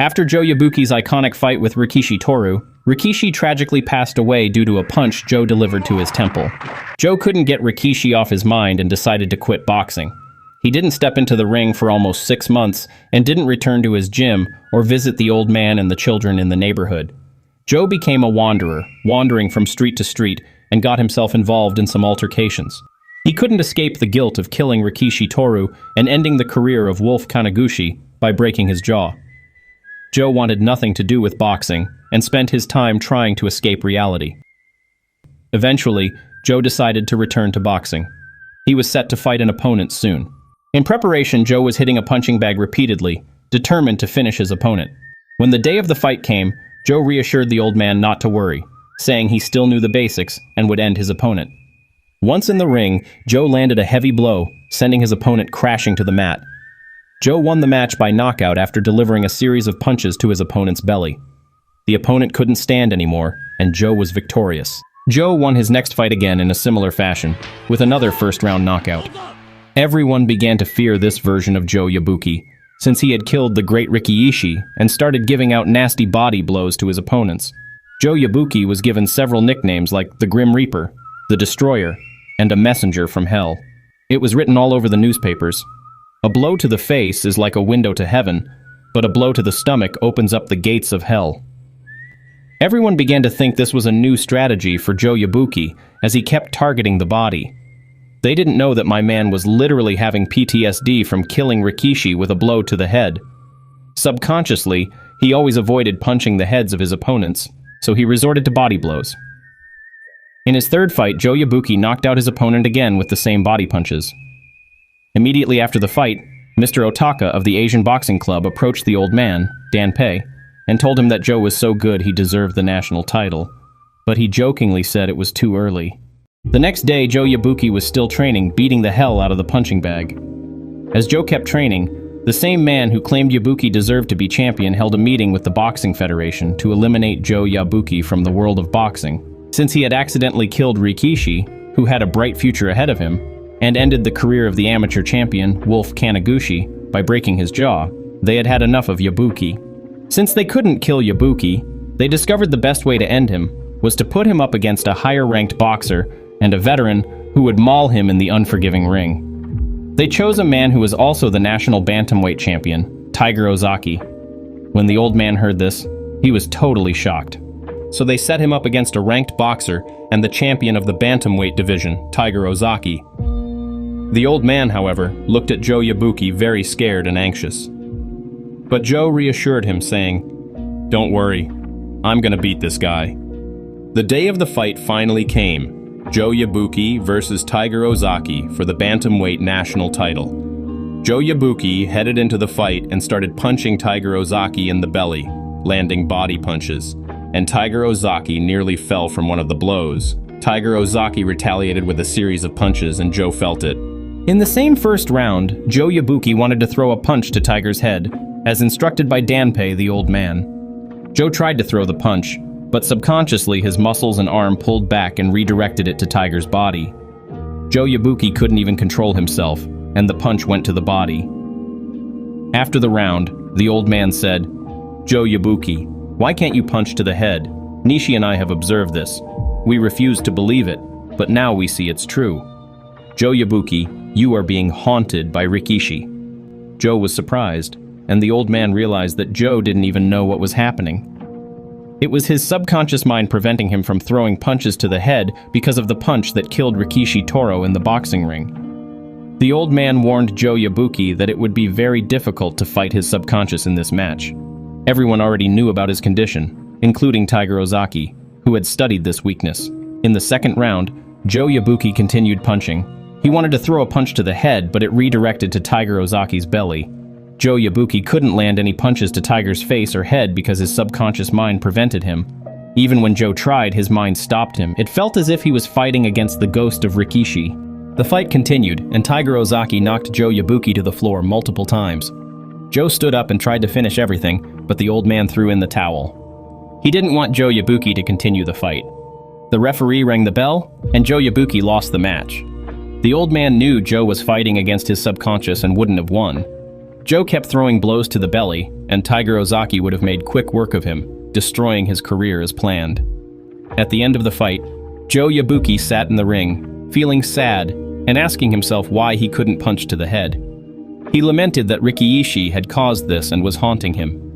After Joe Yabuki's iconic fight with Rikiishi Toru, Rikiishi tragically passed away due to a punch Joe delivered to his temple. Joe couldn't get Rikiishi off his mind and decided to quit boxing. He didn't step into the ring for almost 6 months and didn't return to his gym or visit the old man and the children in the neighborhood. Joe became a wanderer, wandering from street to street, and got himself involved in some altercations. He couldn't escape the guilt of killing Rikiishi Toru and ending the career of Wolf Kaneguchi by breaking his jaw. Joe wanted nothing to do with boxing and spent his time trying to escape reality. Eventually, Joe decided to return to boxing. He was set to fight an opponent soon. In preparation, Joe was hitting a punching bag repeatedly, determined to finish his opponent. When the day of the fight came, Joe reassured the old man not to worry, saying he still knew the basics and would end his opponent. Once in the ring, Joe landed a heavy blow, sending his opponent crashing to the mat. Joe won the match by knockout after delivering a series of punches to his opponent's belly. The opponent couldn't stand anymore, and Joe was victorious. Joe won his next fight again in a similar fashion, with another first-round knockout. Everyone began to fear this version of Joe Yabuki, since he had killed the great Rikiishi and started giving out nasty body blows to his opponents. Joe Yabuki was given several nicknames like the Grim Reaper, the Destroyer, and a Messenger from Hell. It was written all over the newspapers. A blow to the face is like a window to heaven, but a blow to the stomach opens up the gates of hell. Everyone began to think this was a new strategy for Joe Yabuki as he kept targeting the body. They didn't know that my man was literally having PTSD from killing Rikiishi with a blow to the head. Subconsciously, he always avoided punching the heads of his opponents, so he resorted to body blows. In his third fight, Joe Yabuki knocked out his opponent again with the same body punches. Immediately after the fight, Mr. Otaka of the Asian Boxing Club approached the old man, Dan Pei, and told him that Joe was so good he deserved the national title, but he jokingly said it was too early. The next day, Joe Yabuki was still training, beating the hell out of the punching bag. As Joe kept training, the same man who claimed Yabuki deserved to be champion held a meeting with the Boxing Federation to eliminate Joe Yabuki from the world of boxing, since he had accidentally killed Rikiishi, who had a bright future ahead of him, and ended the career of the amateur champion, Wolf Kaneguchi, by breaking his jaw. They had had enough of Yabuki. Since they couldn't kill Yabuki, they discovered the best way to end him was to put him up against a higher-ranked boxer and a veteran who would maul him in the unforgiving ring. They chose a man who was also the national bantamweight champion, Tiger Ozaki. When the old man heard this, he was totally shocked. So they set him up against a ranked boxer and the champion of the bantamweight division, Tiger Ozaki. The old man, however, looked at Joe Yabuki very scared and anxious. But Joe reassured him, saying, "Don't worry, I'm gonna beat this guy." The day of the fight finally came. Joe Yabuki versus Tiger Ozaki for the bantamweight national title. Joe Yabuki headed into the fight and started punching Tiger Ozaki in the belly, landing body punches, and Tiger Ozaki nearly fell from one of the blows. Tiger Ozaki retaliated with a series of punches and Joe felt it. In the same first round, Joe Yabuki wanted to throw a punch to Tiger's head, as instructed by Danpei, the old man. Joe tried to throw the punch, but subconsciously his muscles and arm pulled back and redirected it to Tiger's body. Joe Yabuki couldn't even control himself, and the punch went to the body. After the round, the old man said, "Joe Yabuki, why can't you punch to the head? Nishi and I have observed this. We refused to believe it, but now we see it's true. Joe Yabuki, you are being haunted by Rikiishi." Joe was surprised, and the old man realized that Joe didn't even know what was happening. It was his subconscious mind preventing him from throwing punches to the head because of the punch that killed Rikiishi Toru in the boxing ring. The old man warned Joe Yabuki that it would be very difficult to fight his subconscious in this match. Everyone already knew about his condition, including Tiger Ozaki, who had studied this weakness. In the second round, Joe Yabuki continued punching. He wanted to throw a punch to the head, but it redirected to Tiger Ozaki's belly. Joe Yabuki couldn't land any punches to Tiger's face or head because his subconscious mind prevented him. Even when Joe tried, his mind stopped him. It felt as if he was fighting against the ghost of Rikiishi. The fight continued, and Tiger Ozaki knocked Joe Yabuki to the floor multiple times. Joe stood up and tried to finish everything, but the old man threw in the towel. He didn't want Joe Yabuki to continue the fight. The referee rang the bell, and Joe Yabuki lost the match. The old man knew Joe was fighting against his subconscious and wouldn't have won. Joe kept throwing blows to the belly, and Tiger Ozaki would have made quick work of him, destroying his career as planned. At the end of the fight, Joe Yabuki sat in the ring, feeling sad and asking himself why he couldn't punch to the head. He lamented that Rikiishi had caused this and was haunting him.